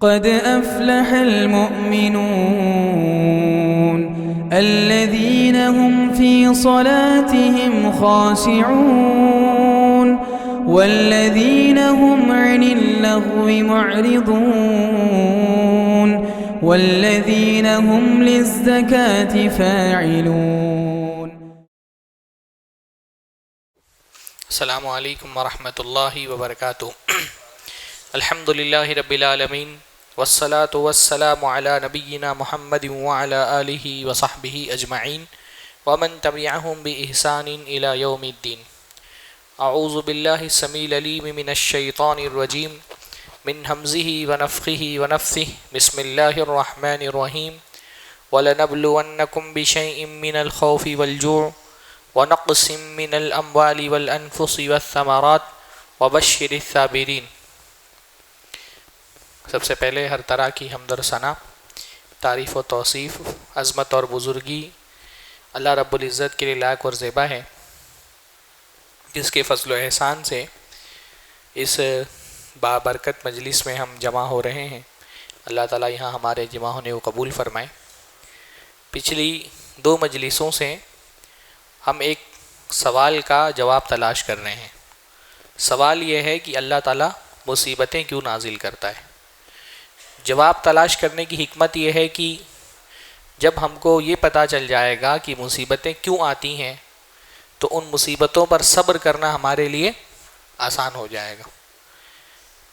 قد أفلح المؤمنون الذين هم في صلاتهم خاشعون والذين هم عن اللغو معرضون والذين هم للزكاة فاعلون. السلام علیکم ورحمۃ اللہ وبرکاتہ. الحمد للہ رب العالمین والصلاة والسلام علی نبینا محمد وعلی آلہ وصحبہ اجمعین ومن تبعہم بإحسان الی یوم الدین. اعوذ باللہ السمیع العلیم من الشیطان الرجیم من ہمزہ ونفخہ ونفثہ. بسم اللہ الرحمن الرحیم. وَلَنَبْلُوَنَّكُمْ بِشَيْءٍ مِّنَ الْخَوْفِ وَالْجُوعِ وَنَقْصٍ مِّنَ الْأَمْوَالِ وَالْأَنفُسِ وَالثَّمَرَاتِ وَبَشِّرِ الصَّابِرِينَ. سب سے پہلے ہر طرح کی حمد و ثنا، تعریف و توصیف، عظمت اور بزرگی اللہ رب العزت کے لیے لائق اور زیبا ہے، جس کے فضل و احسان سے اس بابرکت مجلس میں ہم جمع ہو رہے ہیں. اللہ تعالیٰ یہاں ہمارے جمع ہونے کو قبول فرمائے. پچھلی 2 مجلسوں سے ہم ایک سوال کا جواب تلاش کر رہے ہیں. سوال یہ ہے کہ اللہ تعالیٰ مصیبتیں کیوں نازل کرتا ہے. جواب تلاش کرنے کی حکمت یہ ہے کہ جب ہم کو یہ پتہ چل جائے گا کہ مصیبتیں کیوں آتی ہیں تو ان مصیبتوں پر صبر کرنا ہمارے لیے آسان ہو جائے گا.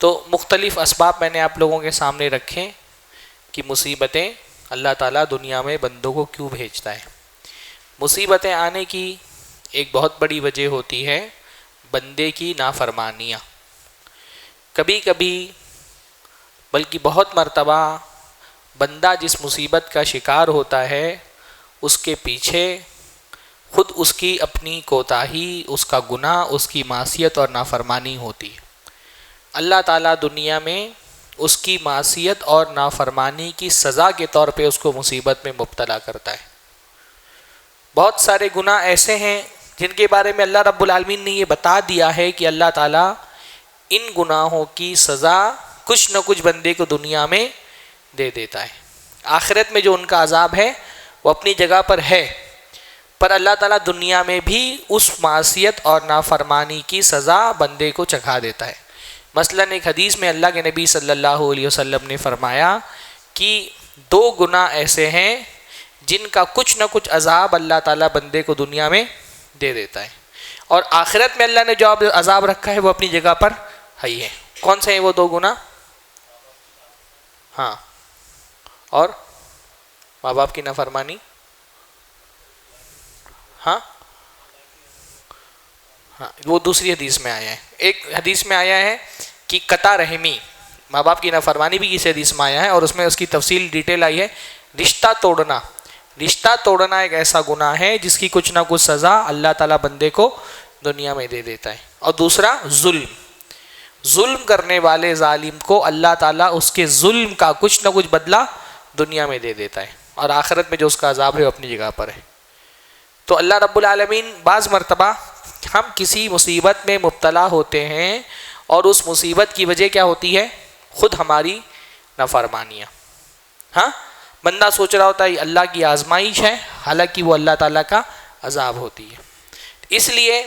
تو مختلف اسباب میں نے آپ لوگوں کے سامنے رکھے کہ مصیبتیں اللہ تعالیٰ دنیا میں بندوں کو کیوں بھیجتا ہے. مصیبتیں آنے کی ایک بہت بڑی وجہ ہوتی ہے بندے کی نافرمانیاں. کبھی کبھی بلکہ بہت مرتبہ بندہ جس مصیبت کا شکار ہوتا ہے اس کے پیچھے خود اس کی اپنی کوتاہی، اس کا گناہ، اس کی معصیت اور نافرمانی ہوتی ہے. اللہ تعالیٰ دنیا میں اس کی معصیت اور نافرمانی کی سزا کے طور پہ اس کو مصیبت میں مبتلا کرتا ہے. بہت سارے گناہ ایسے ہیں جن کے بارے میں اللہ رب العالمین نے یہ بتا دیا ہے کہ اللہ تعالیٰ ان گناہوں کی سزا کچھ نہ کچھ بندے کو دنیا میں دے دیتا ہے. آخرت میں جو ان کا عذاب ہے وہ اپنی جگہ پر ہے، پر اللہ تعالیٰ دنیا میں بھی اس معصیت اور نافرمانی کی سزا بندے کو چکھا دیتا ہے. مثلاً ایک حدیث میں اللہ کے نبی صلی اللہ علیہ وسلم نے فرمایا کہ 2 گناہ ایسے ہیں جن کا کچھ نہ کچھ عذاب اللہ تعالیٰ بندے کو دنیا میں دے دیتا ہے، اور آخرت میں اللہ نے جو عذاب رکھا ہے وہ اپنی جگہ پر ہی ہے. کون سے ہیں وہ 2 گناہ؟ ہاں، اور ماں باپ کی نافرمانی. ہاں وہ دوسری حدیث میں آیا ہے. ایک حدیث میں آیا ہے کہ قطع رحمی، ماں باپ کی نافرمانی بھی اس حدیث میں آیا ہے، اور اس میں اس کی تفصیل ڈیٹیل آئی ہے. رشتہ توڑنا، رشتہ توڑنا ایک ایسا گناہ ہے جس کی کچھ نہ کچھ سزا اللہ تعالیٰ بندے کو دنیا میں دے دیتا ہے. اور دوسرا ظلم کرنے والے ظالم کو اللہ تعالیٰ اس کے ظلم کا کچھ نہ کچھ بدلہ دنیا میں دے دیتا ہے، اور آخرت میں جو اس کا عذاب ہے وہ اپنی جگہ پر ہے. تو اللہ رب العالمین بعض مرتبہ ہم کسی مصیبت میں مبتلا ہوتے ہیں اور اس مصیبت کی وجہ کیا ہوتی ہے؟ خود ہماری نافرمانیاں. ہاں، بندہ سوچ رہا ہوتا ہے یہ اللہ کی آزمائش ہے، حالانکہ وہ اللہ تعالیٰ کا عذاب ہوتی ہے. اس لیے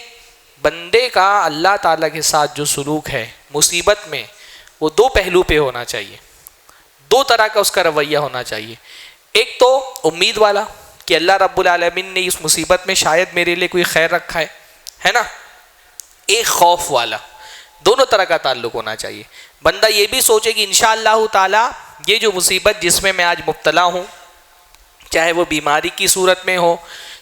بندے کا اللہ تعالیٰ کے ساتھ جو سلوک ہے مصیبت میں، وہ 2 پہلو پہ ہونا چاہیے. 2 طرح کا اس کا رویہ ہونا چاہیے. ایک تو امید والا کہ اللہ رب العالمین نے اس مصیبت میں شاید میرے لیے کوئی خیر رکھا ہے نا. ایک خوف والا. دونوں طرح کا تعلق ہونا چاہیے. بندہ یہ بھی سوچے کہ انشاءاللہ تعالی یہ جو مصیبت جس میں میں آج مبتلا ہوں، چاہے وہ بیماری کی صورت میں ہو،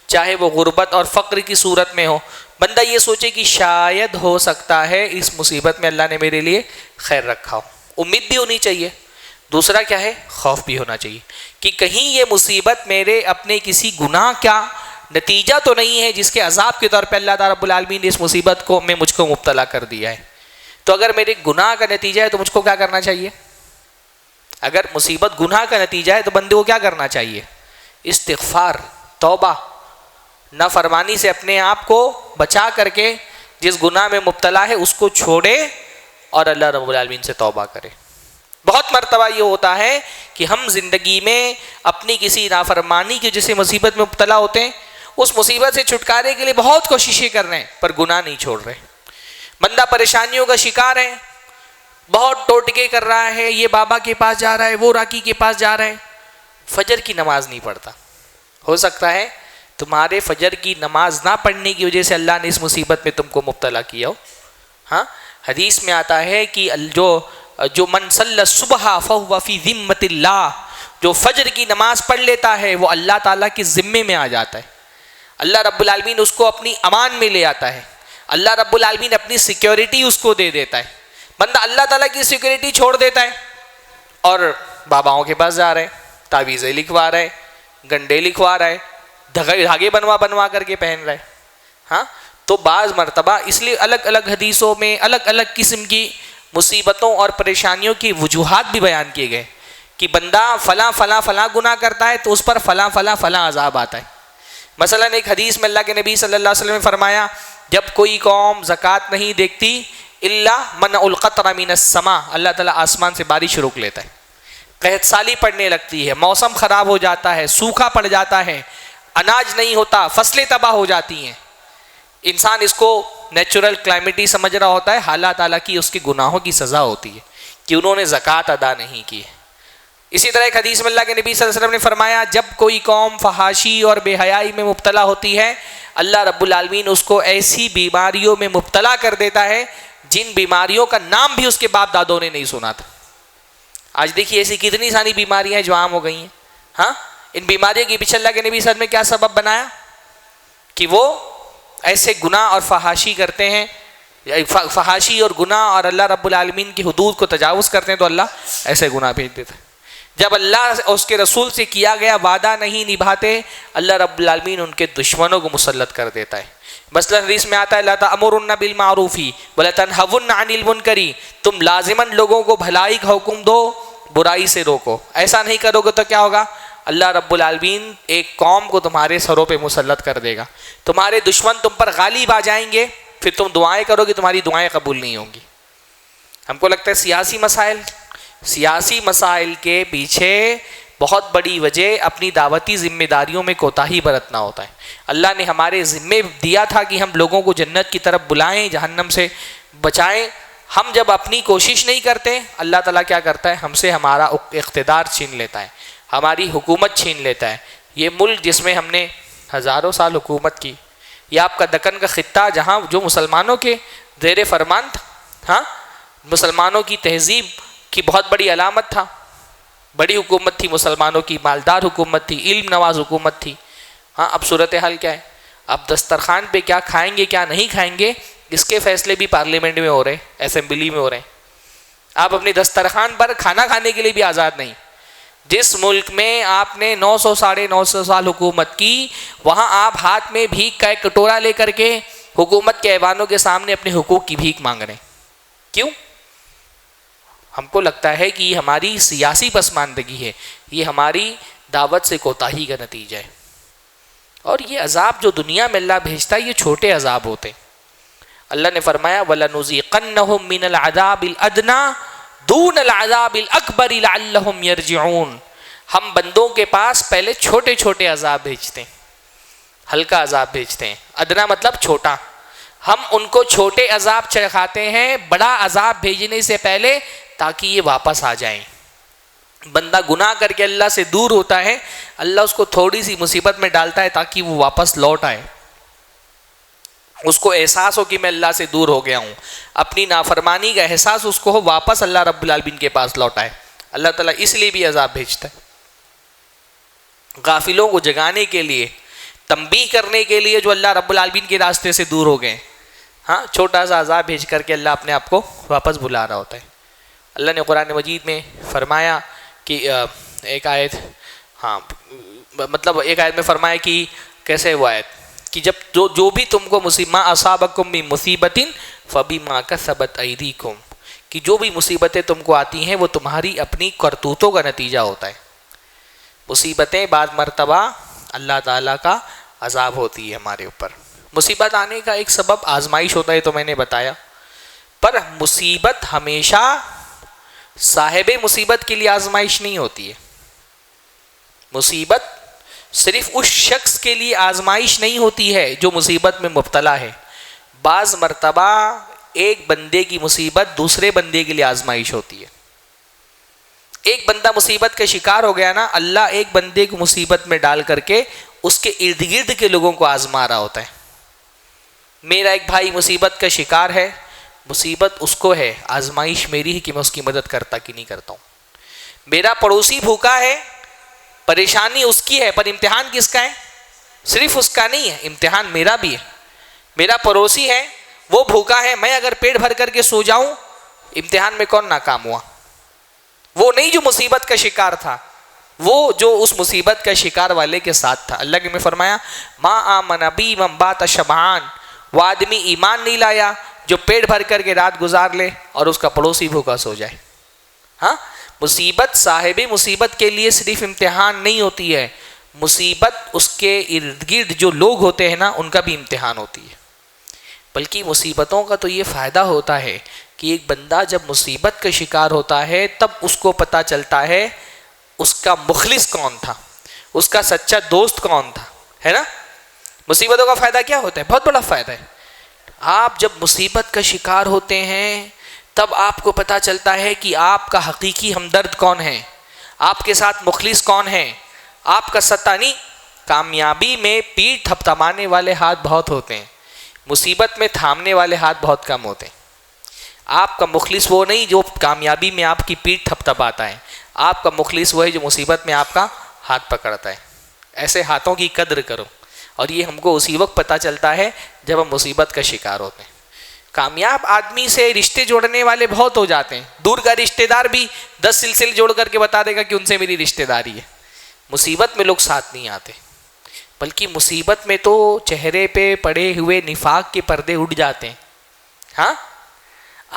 چاہے وہ غربت اور فقر کی صورت میں ہو، بندہ یہ سوچے کہ شاید ہو سکتا ہے اس مصیبت میں اللہ نے میرے لیے خیر رکھا ہو. امید بھی ہونی چاہیے. دوسرا کیا ہے؟ خوف بھی ہونا چاہیے کہ کہیں یہ مصیبت میرے اپنے کسی گناہ کا نتیجہ تو نہیں ہے جس کے عذاب کے طور پہ اللہ تعالیٰ رب العالمین نے اس مصیبت کو میں مجھ کو مبتلا کر دیا ہے. تو اگر میرے گناہ کا نتیجہ ہے تو مجھ کو کیا کرنا چاہیے؟ اگر مصیبت گناہ کا نتیجہ ہے تو بندے کو کیا کرنا چاہیے؟ استغفار، توبہ، نافرمانی سے اپنے آپ کو بچا کر کے جس گناہ میں مبتلا ہے اس کو چھوڑے اور اللہ رب العالمین سے توبہ کرے. بہت مرتبہ یہ ہوتا ہے کہ ہم زندگی میں اپنی کسی نافرمانی کی جیسے مصیبت میں مبتلا ہوتے ہیں، اس مصیبت سے چھٹکارے کے لیے بہت کوششیں کر رہے ہیں پر گناہ نہیں چھوڑ رہے. بندہ پریشانیوں کا شکار ہے، بہت ٹوٹکے کر رہا ہے، یہ بابا کے پاس جا رہا ہے، وہ راکی کے پاس جا رہا ہے، فجر کی نماز نہیں پڑھتا. ہو سکتا ہے تمہارے فجر کی نماز نہ پڑھنے کی وجہ سے اللہ نے اس مصیبت میں تم کو مبتلا کیا ہو. ہاں حدیث میں آتا ہے کہ جو من صلی الصبح فہو فی ذمۃ اللہ، جو فجر کی نماز پڑھ لیتا ہے وہ اللہ تعالیٰ کے ذمے میں آ جاتا ہے. اللہ رب العالمین اس کو اپنی امان میں لے آتا ہے، اللہ رب العالمین اپنی سیکیورٹی اس کو دے دیتا ہے. بندہ اللہ تعالیٰ کی سیکیورٹی چھوڑ دیتا ہے اور باباؤں کے پاس جا رہا ہے، تعویذیں لکھوا رہا ہے، گنڈے لکھوا رہا ہے، دھاگے بنوا کر کے پہن رہا ہے. ہاں تو بعض مرتبہ اس لیے الگ الگ حدیثوں میں الگ الگ قسم کی مصیبتوں اور پریشانیوں کی وجوہات بھی بیان کیے گئے کہ بندہ فلاں فلاں فلاں گناہ کرتا ہے تو اس پر فلاں فلاں فلاں عذاب آتا ہے. مثلا ایک حدیث میں اللہ کے نبی صلی اللہ علیہ وسلم نے فرمایا جب کوئی قوم زکوٰۃ نہیں دیکھتی الا منع القطر من السماء، اللہ تعالیٰ آسمان سے بارش روک لیتا ہے، قحط سالی پڑنے لگتی ہے، موسم خراب ہو جاتا ہے، سوکھا پڑ جاتا ہے، اناج نہیں ہوتا، فصلیں تباہ ہو جاتی ہیں. انسان اس کو نیچرل کلائمیٹی سمجھ رہا ہوتا ہے، اللہ تعالیٰ کی اس کے گناہوں کی سزا ہوتی ہے کہ انہوں نے زکوٰۃ ادا نہیں کی. اسی طرح ایک حدیث میں اللہ کے نبی صلی اللہ علیہ وسلم نے فرمایا جب کوئی قوم فحاشی اور بے حیائی میں مبتلا ہوتی ہے اللہ رب العالمین اس کو ایسی بیماریوں میں مبتلا کر دیتا ہے جن بیماریوں کا نام بھی اس کے باپ دادوں نے نہیں سنا تھا. آج دیکھیے ایسی کتنی ساری بیماریاں جو عام ہو گئی ہیں. ہاں ان بیماریوں کے پیچھے اللہ کے نبی صلی اللہ علیہ وسلم نے کیا سبب بنایا کہ وہ ایسے گناہ اور فحاشی کرتے ہیں، فحاشی اور گناہ اور اللہ رب العالمین کی حدود کو تجاوز کرتے ہیں تو اللہ ایسے گناہ بھیج دیتا ہے. جب اللہ اس کے رسول سے کیا گیا وعدہ نہیں نبھاتے اللہ رب العالمین ان کے دشمنوں کو مسلط کر دیتا ہے. مثلا حدیث میں آتا ہے لا تأمرن بالمعروف ولا تنہون عن المنکر، تم لازماً لوگوں کو بھلائی کا حکم دو برائی سے روکو. ایسا نہیں کرو گے تو کیا ہوگا؟ اللہ رب العالمین ایک قوم کو تمہارے سروں پہ مسلط کر دے گا، تمہارے دشمن تم پر غالب آ جائیں گے، پھر تم دعائیں کرو گے تمہاری دعائیں قبول نہیں ہوں گی. ہم کو لگتا ہے سیاسی مسائل کے پیچھے بہت بڑی وجہ اپنی دعوتی ذمہ داریوں میں کوتاہی برتنا ہوتا ہے. اللہ نے ہمارے ذمے دیا تھا کہ ہم لوگوں کو جنت کی طرف بلائیں، جہنم سے بچائیں. ہم جب اپنی کوشش نہیں کرتے اللہ تعالیٰ کیا کرتا ہے؟ ہم سے ہمارا اقتدار چھین لیتا ہے، ہماری حکومت چھین لیتا ہے. یہ ملک جس میں ہم نے ہزاروں سال حکومت کی، یہ آپ کا دکن کا خطہ جہاں جو مسلمانوں کے زیر فرمان تھا، ہاں مسلمانوں کی تہذیب کی بہت بڑی علامت تھا، بڑی حکومت تھی مسلمانوں کی، مالدار حکومت تھی، علم نواز حکومت تھی. ہاں اب صورتحال کیا ہے؟ اب دسترخوان پہ کیا کھائیں گے کیا نہیں کھائیں گے اس کے فیصلے بھی پارلیمنٹ میں ہو رہے ہیں، اسمبلی میں ہو رہے ہیں. آپ اپنی دسترخوان پر کھانا کھانے کے لیے بھی آزاد نہیں. جس ملک میں آپ نے 900 ساڑھے 900 سال حکومت کی وہاں آپ ہاتھ میں بھیک کا ایک کٹورا لے کر کے حکومت کے ایوانوں کے سامنے اپنے حقوق کی بھیک مانگ رہے ہیں. کیوں؟ ہم کو لگتا ہے کہ یہ ہماری سیاسی پسماندگی ہے، یہ ہماری دعوت سے کوتاہی کا نتیجہ ہے. اور یہ عذاب جو دنیا میں اللہ بھیجتا ہے یہ چھوٹے عذاب ہوتے ہیں. اللہ نے فرمایا وَلَنُذِيقَنَّهُم مِّنَ الْعَذَابِ الْأَدْنَىٰ دُونَ الْعَذَابِ الْأَكْبَرِ لَعَلَّهُمْ يَرْجِعُونَ. ہم بندوں کے پاس پہلے چھوٹے چھوٹے عذاب بھیجتے ہیں، ہلکا عذاب بھیجتے ہیں. ادنا مطلب چھوٹا. ہم ان کو چھوٹے عذاب چکھاتے ہیں بڑا عذاب بھیجنے سے پہلے تاکہ یہ واپس آ جائیں. بندہ گناہ کر کے اللہ سے دور ہوتا ہے، اللہ اس کو تھوڑی سی مصیبت میں ڈالتا ہے تاکہ وہ واپس لوٹ آئے، اس کو احساس ہو کہ میں اللہ سے دور ہو گیا ہوں، اپنی نافرمانی کا احساس اس کو ہو، واپس اللہ رب العالمین کے پاس لوٹائے. اللہ تعالیٰ اس لیے بھی عذاب بھیجتا ہے، غافلوں کو جگانے کے لیے، تنبیہ کرنے کے لیے جو اللہ رب العالمین کے راستے سے دور ہو گئے. ہاں چھوٹا سا عذاب بھیج کر کے اللہ اپنے آپ کو واپس بلا رہا ہوتا ہے. اللہ نے قرآن مجید میں فرمایا کہ ایک آیت میں فرمایا کہ کیسے وہ آیت کہ جب جو بھی تم کو ما اصابکم من مصیبت فبما کسبت ایدیکم، کہ جو بھی مصیبتیں تم کو آتی ہیں وہ تمہاری اپنی کرتوتوں کا نتیجہ ہوتا ہے. مصیبتیں بعض مرتبہ اللہ تعالیٰ کا عذاب ہوتی ہے ہمارے اوپر. مصیبت آنے کا ایک سبب آزمائش ہوتا ہے تو میں نے بتایا، پر مصیبت ہمیشہ صاحب مصیبت کے لیے آزمائش نہیں ہوتی ہے. مصیبت صرف اس شخص کے لیے آزمائش نہیں ہوتی ہے جو مصیبت میں مبتلا ہے. بعض مرتبہ ایک بندے کی مصیبت دوسرے بندے کے لیے آزمائش ہوتی ہے. ایک بندہ مصیبت کا شکار ہو گیا نا، اللہ ایک بندے کو مصیبت میں ڈال کر کے اس کے ارد گرد کے لوگوں کو آزما رہا ہوتا ہے. میرا ایک بھائی مصیبت کا شکار ہے، مصیبت اس کو ہے، آزمائش میری ہے کہ میں اس کی مدد کرتا کہ نہیں کرتا ہوں. میرا پڑوسی بھوکا ہے، پریشانی اس کی ہے، پر امتحان کس کا ہے؟ صرف اس کا نہیں ہے، امتحان میرا بھی ہے. میرا پڑوسی ہے، وہ بھوکا ہے، میں اگر پیٹ بھر کر کے سو جاؤں، امتحان میں کون ناکام ہوا؟ وہ نہیں جو مصیبت کا شکار تھا، وہ جو اس مصیبت کا شکار والے کے ساتھ تھا. اللہ نے فرمایا ما آمن بی من بات شبعان، وہ آدمی ایمان نہیں لایا جو پیٹ بھر کر کے رات گزار لے اور اس کا پڑوسی بھوکا سو جائے. ہاں، مصیبت صاحب مصیبت کے لیے صرف امتحان نہیں ہوتی ہے، مصیبت اس کے ارد گرد جو لوگ ہوتے ہیں نا ان کا بھی امتحان ہوتی ہے. بلکہ مصیبتوں کا تو یہ فائدہ ہوتا ہے کہ ایک بندہ جب مصیبت کا شکار ہوتا ہے تب اس کو پتہ چلتا ہے اس کا مخلص کون تھا، اس کا سچا دوست کون تھا، ہے نا. مصیبتوں کا فائدہ کیا ہوتا ہے؟ بہت بڑا فائدہ ہے. آپ جب مصیبت کا شکار ہوتے ہیں تب آپ کو پتہ چلتا ہے کہ آپ کا حقیقی ہمدرد کون ہے، آپ کے ساتھ مخلص کون ہے. آپ کا ستانی کامیابی میں پیٹھ تھپتھپانے والے ہاتھ بہت ہوتے ہیں، مصیبت میں تھامنے والے ہاتھ بہت کم ہوتے ہیں. آپ کا مخلص وہ نہیں جو کامیابی میں آپ کی پیٹھ تھپتھپاتا ہے، آپ کا مخلص وہ ہے جو مصیبت میں آپ کا ہاتھ پکڑتا ہے. ایسے ہاتھوں کی قدر کرو، اور یہ ہم کو اسی وقت پتہ چلتا ہے جب ہم مصیبت کا شکار ہوتے ہیں. کامیاب آدمی سے رشتے جوڑنے والے بہت ہو جاتے ہیں، دور کا رشتہ دار بھی 10 سلسلے جوڑ کر کے بتا دے گا کہ ان سے میری رشتہ داری ہے. مصیبت میں لوگ ساتھ نہیں آتے، بلکہ مصیبت میں تو چہرے پہ پڑے ہوئے نفاق کے پردے اٹھ جاتے ہیں. ہاں،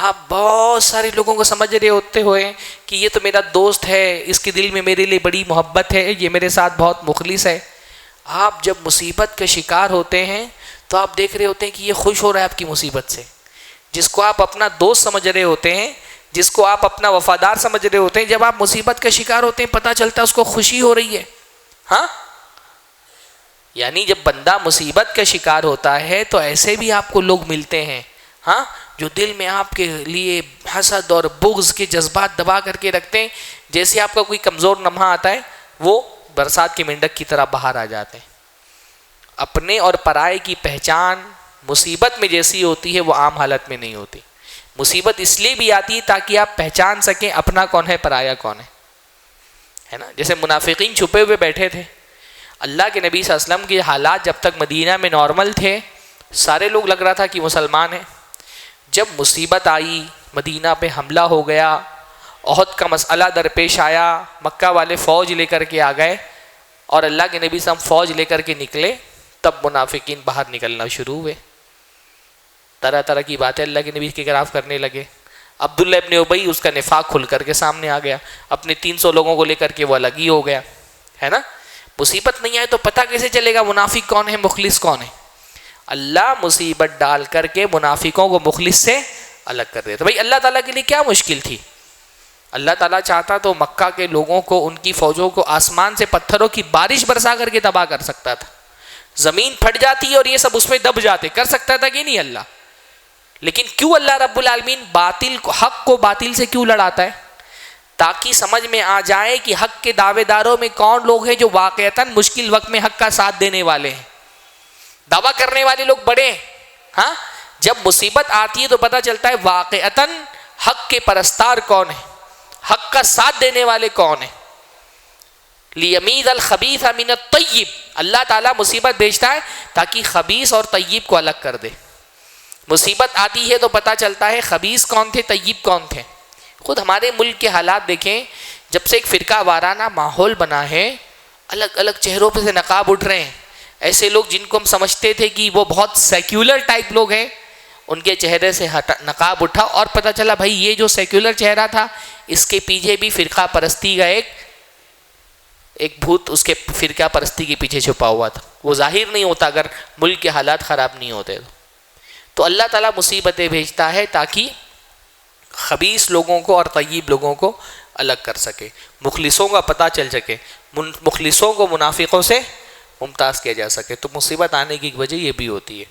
آپ بہت سارے لوگوں کو سمجھ رہے ہوتے ہوئے کہ یہ تو میرا دوست ہے، اس کے دل میں میرے لیے بڑی محبت ہے، یہ میرے ساتھ بہت مخلص ہے. آپ جب مصیبت کا شکار ہوتے ہیں تو آپ دیکھ رہے ہوتے ہیں کہ یہ خوش ہو رہا ہے آپ کی مصیبت سے. جس کو آپ اپنا دوست سمجھ رہے ہوتے ہیں، جس کو آپ اپنا وفادار سمجھ رہے ہوتے ہیں، جب آپ مصیبت کا شکار ہوتے ہیں پتہ چلتا ہے اس کو خوشی ہو رہی ہے. ہاں، یعنی جب بندہ مصیبت کا شکار ہوتا ہے تو ایسے بھی آپ کو لوگ ملتے ہیں، ہاں، جو دل میں آپ کے لیے حسد اور بغض کے جذبات دبا کر کے رکھتے ہیں. جیسے آپ کا کوئی کمزور لمحہ آتا ہے وہ برسات کی مینڈک کی طرح باہر آ جاتے ہیں. اپنے اور پرائے کی پہچان مصیبت میں جیسی ہوتی ہے وہ عام حالت میں نہیں ہوتی. مصیبت اس لیے بھی آتی ہے تاکہ آپ پہچان سکیں اپنا کون ہے، پرایا کون ہے نا. جیسے منافقین چھپے ہوئے بیٹھے تھے، اللہ کے نبی صلی اللہ علیہ وسلم کے حالات جب تک مدینہ میں نارمل تھے سارے لوگ لگ رہا تھا کہ مسلمان ہیں. جب مصیبت آئی، مدینہ پہ حملہ ہو گیا، احد کا مسئلہ درپیش آیا، مکہ والے فوج لے کر کے آ گئے اور اللہ کے نبی صلی اللہ علیہ وسلم فوج لے کر کے نکلے، تب منافقین باہر نکلنا شروع ہوئے، طرح طرح کی باتیں اللہ کے نبی کے خلاف کرنے لگے. عبداللہ ابن ابی اس کا نفاق کھل کر کے سامنے آ گیا، اپنے 300 لوگوں کو لے کر کے وہ الگ ہی ہو گیا، ہے نا. مصیبت نہیں آئے تو پتہ کیسے چلے گا منافق کون ہے، مخلص کون ہے؟ اللہ مصیبت ڈال کر کے منافقوں کو مخلص سے الگ کر دیتا. بھائی اللہ تعالیٰ کے لیے کیا مشکل تھی؟ اللہ تعالیٰ چاہتا تو مکہ کے لوگوں کو، ان کی فوجوں کو آسمان سے پتھروں کی بارش برسا کر کے تباہ کر سکتا تھا. زمین پھٹ جاتی اور یہ سب اس میں دب جاتے، کر سکتا تھا کہ نہیں اللہ؟ لیکن کیوں اللہ رب العالمین باطل کو، حق کو باطل سے کیوں لڑاتا ہے؟ تاکہ سمجھ میں آ جائے کہ حق کے دعوے داروں میں کون لوگ ہیں جو واقعتاً مشکل وقت میں حق کا ساتھ دینے والے ہیں. دعویٰ کرنے والے لوگ بڑے، ہاں، جب مصیبت آتی ہے تو پتہ چلتا ہے واقعتاً حق کے پرستار کون ہیں، حق کا ساتھ دینے والے کون ہیں. لیمیز الخبیث من الطیب، اللہ تعالیٰ مصیبت بھیجتا ہے تاکہ خبیث اور طیب کو الگ کر دے. مصیبت آتی ہے تو پتہ چلتا ہے خبیث کون تھے، طیب کون تھے. خود ہمارے ملک کے حالات دیکھیں، جب سے ایک فرقہ وارانہ ماحول بنا ہے، الگ الگ چہروں پہ سے نقاب اٹھ رہے ہیں. ایسے لوگ جن کو ہم سمجھتے تھے کہ وہ بہت سیکولر ٹائپ لوگ ہیں، ان کے چہرے سے نقاب اٹھا اور پتہ چلا بھائی یہ جو سیکولر چہرہ تھا اس کے پیچھے بھی فرقہ پرستی کا ایک بھوت اس کے فرقہ پرستی کے پیچھے چھپا ہوا تھا. وہ ظاہر نہیں ہوتا اگر ملک کے حالات خراب نہیں ہوتے. تو اللہ تعالیٰ مصیبتیں بھیجتا ہے تاکہ خبیث لوگوں کو اور طیب لوگوں کو الگ کر سکے، مخلصوں کا پتہ چل سکے، مخلصوں کو منافقوں سے ممتاز کیا جا سکے۔ تو مصیبت آنے کی وجہ یہ بھی ہوتی ہے۔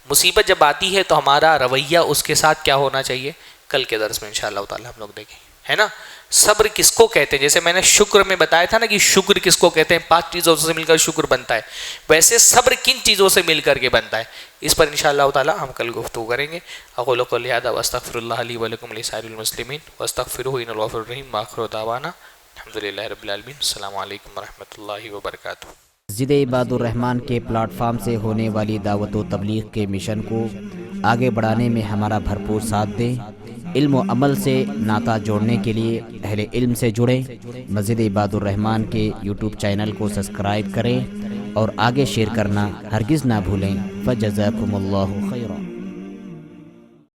مصیبت جب آتی ہے تو ہمارا رویہ اس کے ساتھ کیا ہونا چاہیے، کل کے درس میں انشاءاللہ تعالی ہم لوگ دیکھیں، ہے نا۔ صبر کس کو کہتے ہیں؟ جیسے میں نے شکر میں بتایا تھا نا کہ شکر کس کو کہتے ہیں، 5 چیزوں سے مل کر شکر بنتا ہے، ویسے صبر کن چیزوں سے مل کر کے بنتا ہے، اس پر انشاءاللہ تعالی ہم کل گفتگو کریں گے۔ اقول قولی ھذا واستغفر اللہ لی ولکم ولسائر المسلمین واستغفروہ انہ الغفور الرحیم وآخر دعوانا الحمدللہ رب العالمین۔ السلام علیکم ورحمۃ اللہ وبرکاتہ۔ مسجد عباد الرحمن کے پلیٹ فارم سے ہونے والی دعوت و تبلیغ کے مشن کو آگے بڑھانے میں ہمارا بھرپور ساتھ دیں۔ علم و عمل سے ناطہ جوڑنے کے لیے اہل علم سے جڑیں۔ مسجد عباد الرحمن کے یوٹیوب چینل کو سبسکرائب کریں اور آگے شیئر کرنا ہرگز نہ بھولیں۔ فجزاکم اللہ